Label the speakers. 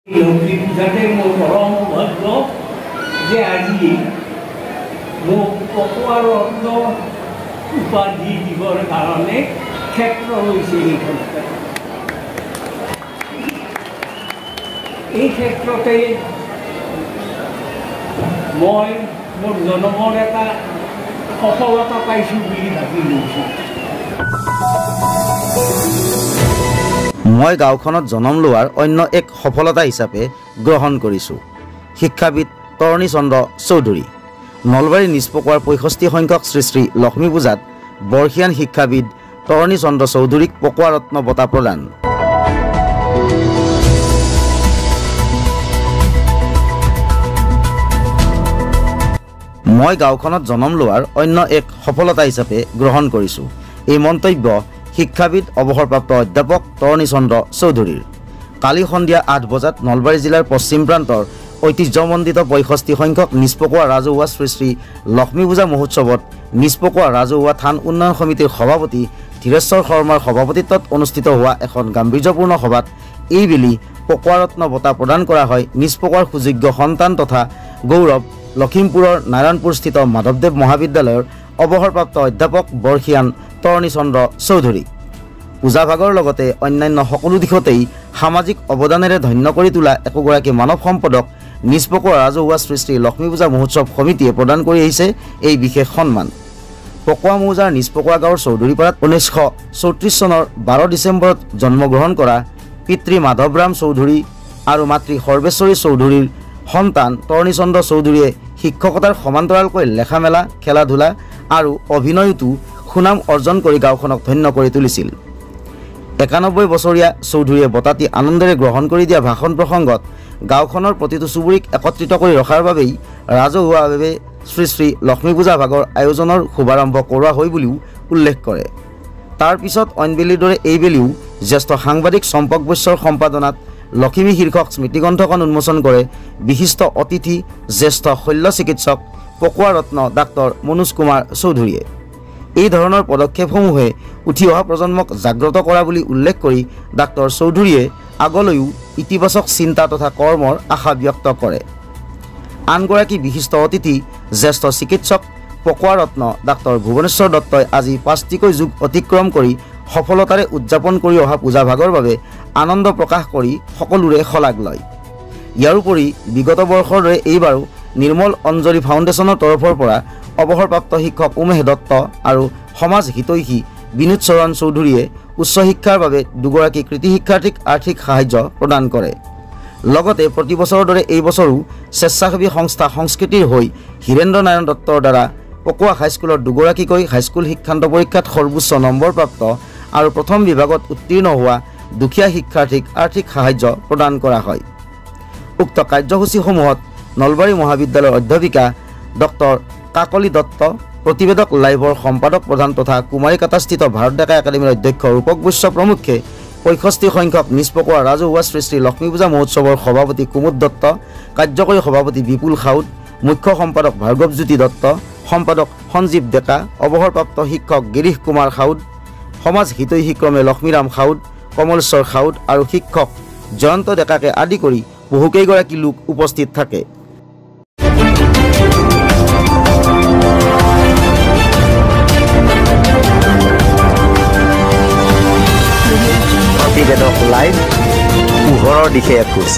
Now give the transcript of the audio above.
Speaker 1: লক্ষ্মী পূজাতে মোৰ পৰম সৌভাগ্য যে আজি মোক পকোৱা ৰত্ন উপাধি দিবৰ কাৰণে ক্ষেত্ৰ লৈছে এইখনতে। এই ক্ষেত্ৰতে মই মোৰ জন্মৰ এটা সফলতা পাইছোঁ বুলি ভাবি লৈছোঁ।
Speaker 2: মই গাঁওখনত জন্ম লোৱাৰ অন্য এক সফলতা হিচাপে গ্ৰহণ কৰিছোঁ। শিক্ষাবিদ তৰণী চন্দ্ৰ চৌধুৰী। নলবাৰী নিষ্পকোৱাৰ 65 সংখ্যক শ্ৰী শ্ৰী লক্ষ্মী পূজাত বৰ্ষীয়ান শিক্ষাবিদ তৰণী চন্দ্ৰ চৌধুৰীক পকোৱা ৰত্ন বঁটা প্ৰদান। মই গাঁওখনত জন্ম লোৱাৰ অন্য এক সফলতা হিচাপে গ্ৰহণ কৰিছোঁ। এই মন্তব্য শিক্ষাবিদ অৱসৰপ্ৰাপ্ত অধ্যাপক তৰণী চন্দ্ৰ চৌধুৰীৰ। কালি সন্ধিয়া 8 বজাত নলবাৰী জিলাৰ পশ্চিম প্ৰান্তৰ ঐতিহ্যমণ্ডিত 65 সংখ্যক নিষ্পকোৱা ৰাজহুৱা শ্ৰী শ্ৰী লক্ষ্মী পূজা মহোৎসৱত নিষ্পকোৱা ৰাজহুৱা থান উন্নয়ন সমিতিৰ সভাপতি ধীৰেশ্বৰ শৰ্মাৰ সভাপতিত্বত অনুষ্ঠিত হোৱা এখন গাম্ভীৰ্যপূৰ্ণ সভাত এইবেলি পকোৱা ৰত্ন বঁটা প্ৰদান কৰা হয় নিষ্পকোৱাৰ সুযোগ্য সন্তান তথা গৌৰৱ লখিমপুৰৰ নাৰায়ণপুৰস্থিত মাধৱদেৱ মহাবিদ্যালয়ৰ অৱসৰপ্ৰাপ্ত অধ্যাপক বৰ্ষীয়ান তৰণী চন্দ্ৰ চৌধুৰী। পূজাভাগৰ লগতে অন্যান্য সকলো দিশতেই সামাজিক অৱদানেৰে ধন্য কৰি তোলা একোগৰাকী মানৱ সম্পদক নিষ্পকোৱা ৰাজহুৱা শ্ৰী শ্ৰী লক্ষ্মী পূজা মহোৎসৱ সমিতিয়ে প্ৰদান কৰি আহিছে এই বিশেষ সন্মান। পকোৱা মৌজাৰ নিষ্পকোৱা গাঁৱৰ চৌধুৰীপাৰাত 1934 চনৰ 12 ডিচেম্বৰত জন্মগ্ৰহণ কৰা পিতৃ মাধৱৰাম চৌধুৰী আৰু মাতৃ সৰ্বেশ্বৰী চৌধুৰীৰ সন্তান তৰণী চন্দ্ৰ চৌধুৰীয়ে শিক্ষকতাৰ সমান্তৰালকৈ লেখা মেলা খেলা ধূলা আৰু অভিনয়তো সুনাম অৰ্জন কৰি গাঁওখনক ধন্য কৰি তুলিছিল। 91 বছৰীয়া চৌধুৰীয়ে বঁটাটি আনন্দেৰে গ্ৰহণ কৰি দিয়া ভাষণ প্ৰসংগত গাঁওখনৰ প্ৰতিটো চুবুৰীক একত্ৰিত কৰি ৰখাৰ বাবেই ৰাজহুৱাভাৱে শ্ৰী শ্ৰী লক্ষ্মী পূজা ভাগৰ আয়োজনৰ শুভাৰম্ভ কৰোৱা হয় বুলিও উল্লেখ কৰে। তাৰ পিছত অইনবেলিৰ দৰে এইবেলিও জ্যেষ্ঠ সাংবাদিক চম্পক বৈশ্যৰ সম্পাদনাত লক্ষ্মী শীৰ্ষক স্মৃতিগ্ৰন্থখন উন্মোচন কৰে বিশিষ্ট অতিথি জ্যেষ্ঠ শল্য চিকিৎসক পকোৱা ৰত্ন ডাক্তৰ মনোজ কুমাৰ চৌধুৰীয়ে। এই ধৰণৰ পদক্ষেপসমূহে উঠি অহা প্ৰজন্মক জাগ্ৰত কৰা বুলি উল্লেখ কৰি ডাক্তৰ চৌধুৰীয়ে আগলৈও ইতিবাচক চিন্তা তথা কৰ্মৰ আশা ব্যক্ত কৰে। আনগৰাকী বিশিষ্ট অতিথি জ্যেষ্ঠ চিকিৎসক পকোৱা ৰত্ন ডাক্তৰ ভুৱনেশ্বৰ দত্তই আজি 5টিকৈ যুগ অতিক্ৰম কৰি সফলতাৰে উদযাপন কৰি অহা পূজাভাগৰ বাবে আনন্দ প্ৰকাশ কৰি সকলোৰে শলাগ লয়। ইয়াৰোপৰি বিগত বৰ্ষৰ দৰে এইবাৰো নিৰ্মল অঞ্জলি ফাউণ্ডেশ্যনৰ তৰফৰ পৰা অৱসৰপ্ৰাপ্ত শিক্ষক উমেশ দত্ত আৰু সমাজ হিতৈষী বিনোদ চৰণ চৌধুৰীয়ে উচ্চ শিক্ষাৰ বাবে দুগৰাকী কৃতি শিক্ষাৰ্থীক আৰ্থিক সাহায্য প্ৰদান কৰে। লগতে প্ৰতি বছৰৰ দৰে এই বছৰো স্বেচ্ছাসেৱী সংস্থা সংস্কৃতিৰ হৈ হীৰেন্দ্ৰ নাৰায়ণ দত্তৰ দ্বাৰা পকোৱা হাইস্কুলৰ দুগৰাকীকৈ হাইস্কুল শিক্ষান্ত পৰীক্ষাত সৰ্বোচ্চ নম্বৰপ্ৰাপ্ত আৰু প্ৰথম বিভাগত উত্তীৰ্ণ হোৱা দুখীয়া শিক্ষাৰ্থীক আৰ্থিক সাহায্য প্ৰদান কৰা হয়। উক্ত কাৰ্যসূচীসমূহত নলবাৰী মহাবিদ্যালয়ৰ অধ্যাপিকা ডক্টৰ কাকলি দত্ত, প্ৰতিবেদক লাইভৰ সম্পাদক প্ৰধান তথা কুমাৰীকাটাস্থিত ভাৰত ডেকা একাডেমীৰ অধ্যক্ষ ৰূপক বৈশ্য প্ৰমুখ্যে 65 সংখ্যক নিষ্পকোৱা ৰাজহুৱা শ্ৰী শ্ৰী লক্ষ্মী পূজা মহোৎসৱৰ সভাপতি কুমুদ দত্ত, কাৰ্যকৰী সভাপতি বিপুল খাউদ, মুখ্য সম্পাদক ভাৰ্গৱজ্যোতি দত্ত, সম্পাদক সঞ্জীৱ ডেকা, অৱসৰপ্ৰাপ্ত শিক্ষক গিৰীশ কুমাৰ খাউদ, সমাজ হিতৈষীক্ৰমে লক্ষ্মীৰাম খাউদ, কমলেশ্বৰ খাউদ আৰু শিক্ষক জয়ন্ত ডেকাকে আদি কৰি বহুকেইগৰাকী লোক উপস্থিত থাকে। প্ৰতিবেদক লাইভ পোহৰৰ দিশে এখোজ।